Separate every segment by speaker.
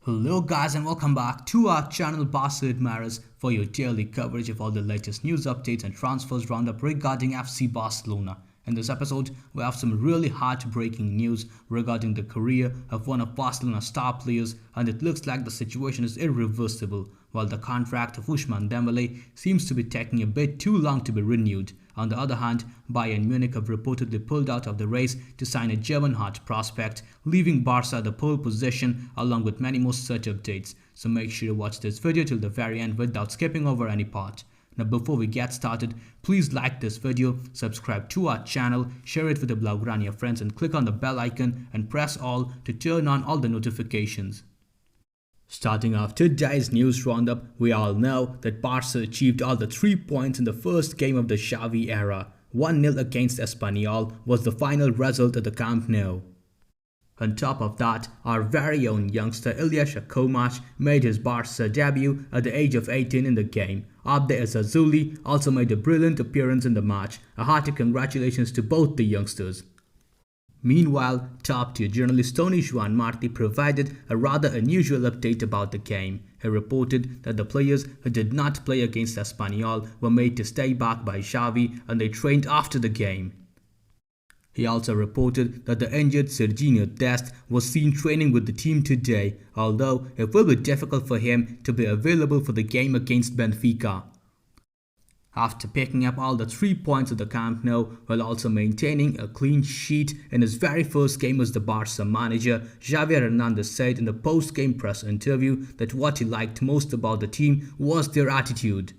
Speaker 1: Hello guys and welcome back to our channel Barcaadmirers for your daily coverage of all the latest news updates and transfers roundup regarding FC Barcelona. In this episode, we have some really heartbreaking news regarding the career of one of Barcelona's star players, and it looks like the situation is irreversible, while the contract of OUSMANE Dembele seems to be taking a bit too long to be renewed. On the other hand, Bayern Munich have reportedly pulled out of the race to sign a German heart prospect, leaving Barca at the pole position along with many more such updates. So make sure to watch this video till the very end without skipping over any part. Now before we get started, please like this video, subscribe to our channel, share it with the Blaugrana friends and click on the bell icon and press all to turn on all the notifications. Starting off today's news roundup, we all know that Barca achieved all the 3 points in the first game of the XAVI era. 1-0 against Espanyol was the final result at the Camp Nou. On top of that, our very own youngster ilias akhomach made his Barca debut at the age of 18 in the game. Abde Ezzazouli also made a brilliant appearance in the match. A hearty congratulations to both the youngsters. Meanwhile, top-tier journalist Tony Juan Marti provided a rather unusual update about the game. He reported that the players who did not play against Espanyol were made to stay back by XAVI and they trained after the game. He also reported that the injured Sergio Dest was seen training with the team today, although it will be difficult for him to be available for the game against Benfica. After picking up all the 3 points at the Camp Nou while also maintaining a clean sheet in his very first game as the Barca manager, XAVI Hernandez said in the post-game press interview that what he liked most about the team was their attitude.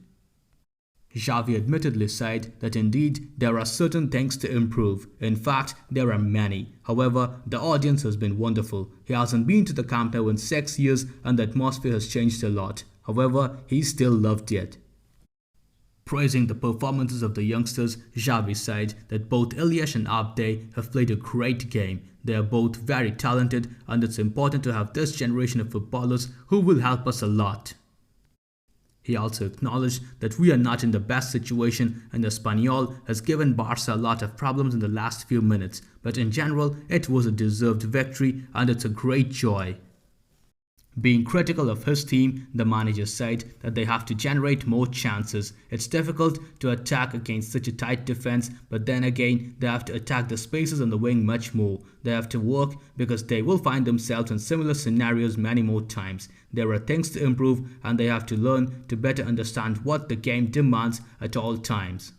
Speaker 1: XAVI admittedly said that indeed there are certain things to improve. In fact, there are many. However, the audience has been wonderful. He hasn't been to the Camp Nou in 6 years and the atmosphere has changed a lot. However, he still loved it. Praising the performances of the youngsters, XAVI said that both ilias and Abde have played a great game. They are both very talented and it's important to have this generation of footballers who will help us a lot. He also acknowledged that we are not in the best situation and Espanyol has given Barca a lot of problems in the last few minutes, but in general it was a deserved victory and it's a great joy. Being critical of his team, the manager said that they have to generate more chances. It's difficult to attack against such a tight defense, but then again they have to attack the spaces on the wing much more. They have to work because they will find themselves in similar scenarios many more times. There are things to improve and they have to learn to better understand what the game demands at all times.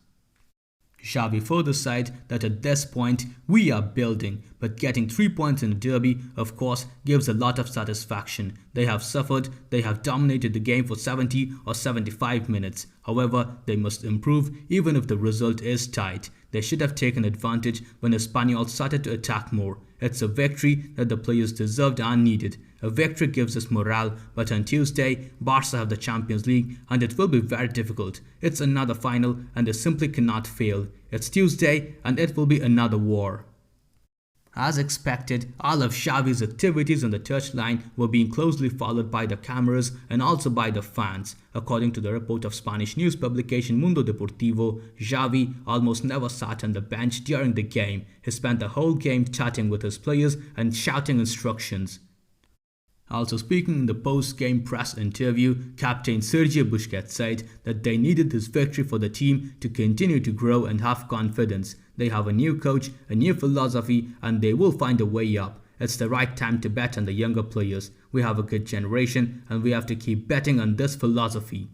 Speaker 1: XAVI further said that at this point we are building, but getting 3 points in a derby of course gives a lot of satisfaction. They have suffered, they have dominated the game for 70 or 75 minutes. However, they must improve even if the result is tight. They should have taken advantage when Espanyol started to attack more. It's a victory that the players deserved and needed. A victory gives us morale, but on Tuesday, Barca have the Champions League and it will be very difficult. It's another final and they simply cannot fail. It's Tuesday and it will be another war. As expected, all of XAVI's activities on the touchline were being closely followed by the cameras and also by the fans. According to the report of Spanish news publication Mundo Deportivo, XAVI almost never sat on the bench during the game. He spent the whole game chatting with his players and shouting instructions. Also speaking in the post-game press interview, Captain Sergio Busquets said that they needed this victory for the team to continue to grow and have confidence. They have a new coach, a new philosophy and they will find a way up. It's the right time to bet on the younger players. We have a good generation and we have to keep betting on this philosophy.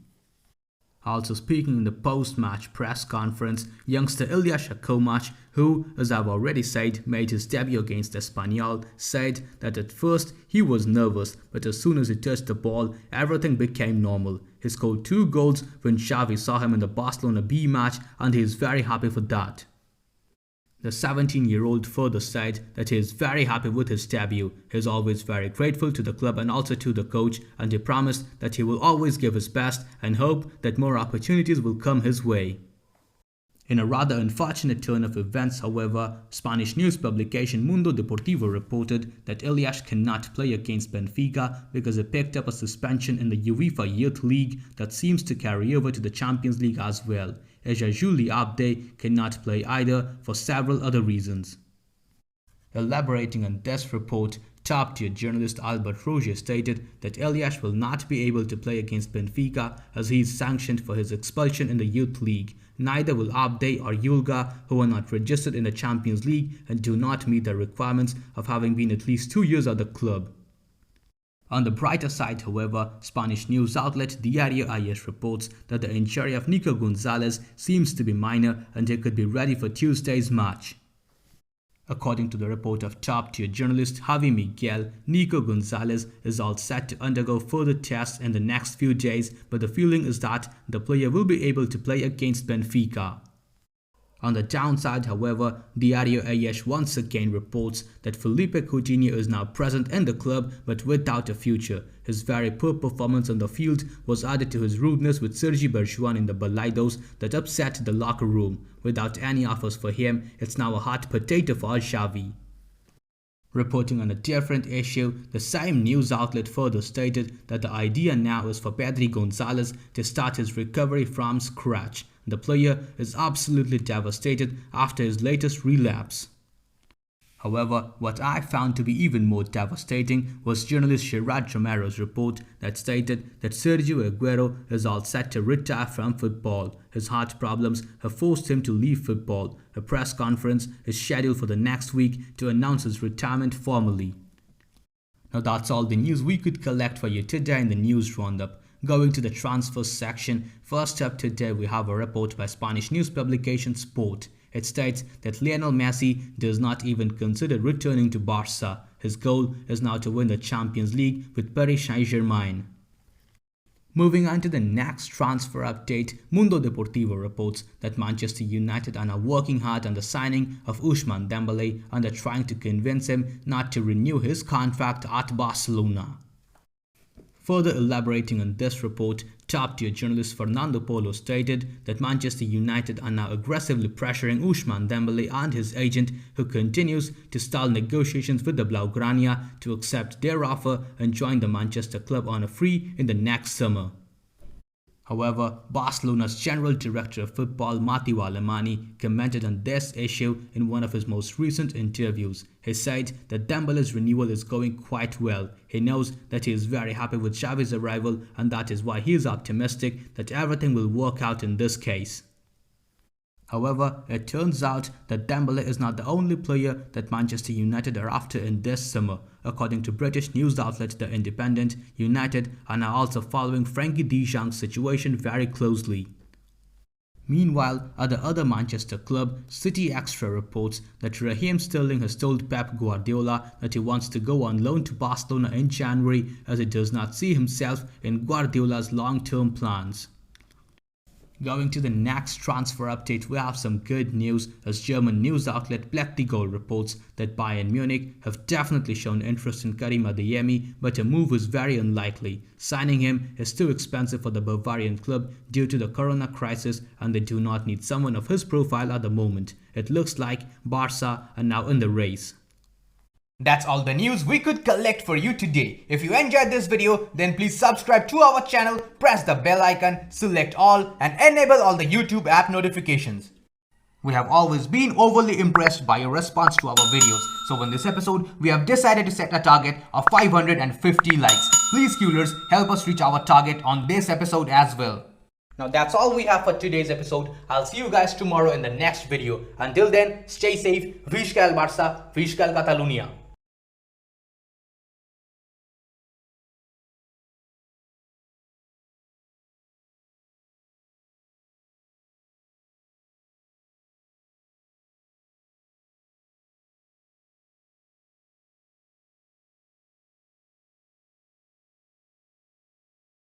Speaker 1: Also speaking in the post-match press conference, youngster ilias akhomach, who, as I've already said, made his debut against Espanyol, said that at first he was nervous, but as soon as he touched the ball, everything became normal. He scored 2 goals when XAVI saw him in the Barcelona B match and he is very happy for that. The 17-year-old further said that he is very happy with his debut. He is always very grateful to the club and also to the coach, and he promised that he will always give his best and hope that more opportunities will come his way. In a rather unfortunate turn of events, however, Spanish news publication Mundo Deportivo reported that ilias cannot play against Benfica because he picked up a suspension in the UEFA Youth League that seems to carry over to the Champions League as well. Ezzazouli Abde cannot play either for several other reasons. Elaborating on this report, top-tier journalist Albert Roger stated that Ilias will not be able to play against Benfica as he is sanctioned for his expulsion in the Youth League. Neither will Abde or Yulga, who are not registered in the Champions League and do not meet the requirements of having been at least 2 years at the club. On the brighter side, however, Spanish news outlet Diario AS reports that the injury of Nico Gonzalez seems to be minor and he could be ready for Tuesday's match. According to the report of top-tier journalist Javi Miguel, Nico Gonzalez is all set to undergo further tests in the next few days, but the feeling is that the player will be able to play against Benfica. On the downside, however, Diario AS once again reports that Felipe Coutinho is now present in the club but without a future. His very poor performance on the field was added to his rudeness with Sergio in the Balaidos that upset the locker room. Without any offers for him, it's now a hot potato for Xavi. Reporting on a different issue, the same news outlet further stated that the idea now is for Pedri Gonzalez to start his recovery from scratch. The player is absolutely devastated after his latest relapse. However, what I found to be even more devastating was journalist Gerard Romero's report that stated that Sergio Aguero is all set to retire from football. His heart problems have forced him to leave football. A press conference is scheduled for the next week to announce his retirement formally. Now that's all the news we could collect for you today in the news roundup. Going to the transfer section, first up today we have a report by Spanish news publication Sport. It states that Lionel Messi does not even consider returning to Barca. His goal is now to win the Champions League with Paris Saint-Germain. Moving on to the next transfer update, Mundo Deportivo reports that Manchester United are now working hard on the signing of OUSMANE Dembele and are trying to convince him not to renew his contract at Barcelona. Further elaborating on this report, top-tier journalist Fernando Polo stated that Manchester United are now aggressively pressuring OUSMANE Dembele and his agent, who continues to stall negotiations with the Blaugrana, to accept their offer and join the Manchester club on a free in the next summer. However, Barcelona's General Director of Football Mathieu Alemany commented on this issue in one of his most recent interviews. He said that Dembele's renewal is going quite well. He knows that he is very happy with Xavi's arrival and that is why he is optimistic that everything will work out in this case. However, it turns out that Dembele is not the only player that Manchester United are after in this summer. According to British news outlet The Independent, United are now also following Frenkie de Jong's situation very closely. Meanwhile, at the other Manchester club, City Extra reports that Raheem has told Pep Guardiola that he wants to go on loan to Barcelona in January as he does not see himself in Guardiola's long-term plans. Going to the next transfer update, we have some good news as German news outlet Plectigol reports that Bayern Munich have definitely shown interest in Karim Adeyemi, but a move is very unlikely. Signing him is too expensive for the Bavarian club due to the corona crisis and they do not need someone of his profile at the moment. It looks like Barca are now in the race.
Speaker 2: That's all the news we could collect for you today. If you enjoyed this video, then please subscribe to our channel, press the bell icon, select all and enable all the YouTube app notifications. We have always been overly impressed by your response to our videos. So in this episode, we have decided to set a target of 550 likes. Please Qlers, help us reach our target on this episode as well. Now that's all we have for today's episode. I'll see you guys tomorrow in the next video. Until then, stay safe. Visca el Barça, Visca el Catalunya.